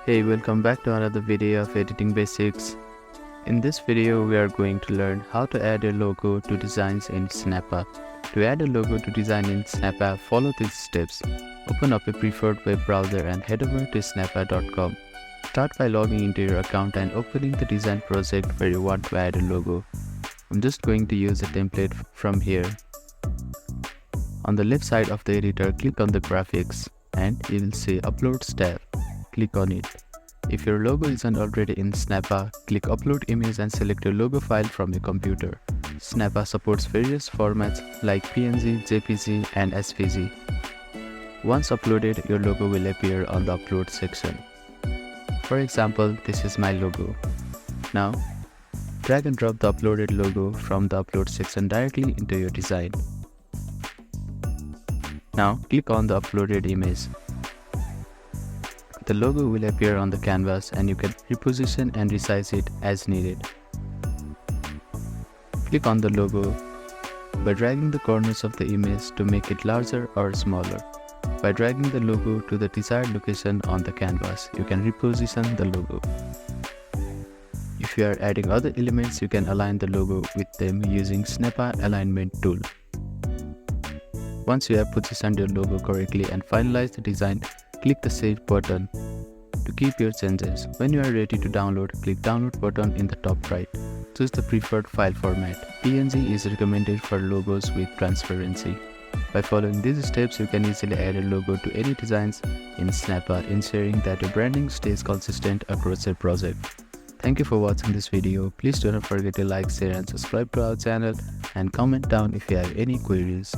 Hey, welcome back to another video of editing basics. In this video, we are going to learn how to add a logo to designs in Snappa. To add a logo to design in Snappa, follow these steps. Open up a preferred web browser and head over to snappa.com. Start by logging into your account and opening the design project where you want to add a logo. I'm just going to use a template from here. On the left side of the editor, click on the graphics and you will see Uploads tab. Click on it. If your logo isn't already in Snappa, click Upload Image and select your logo file from your computer. Snappa supports various formats like PNG, JPG and SVG. Once uploaded, your logo will appear on the Upload section. For example, this is my logo. Now, drag and drop the uploaded logo from the Upload section directly into your design. Now, click on the uploaded image. The logo will appear on the canvas and you can reposition and resize it as needed. Click on the logo by dragging the corners of the image to make it larger or smaller. By dragging the logo to the desired location on the canvas, you can reposition the logo. If you are adding other elements, you can align the logo with them using Snappa Alignment tool. Once you have positioned your logo correctly and finalized the design, click the Save button to keep your changes. When you are ready to download, click Download button in the top right. Choose the preferred file format. PNG is recommended for logos with transparency. By following these steps, you can easily add a logo to any designs in Snappa, ensuring that your branding stays consistent across your project. Thank you for watching this video. Please do not forget to like, share and subscribe to our channel and comment down if you have any queries.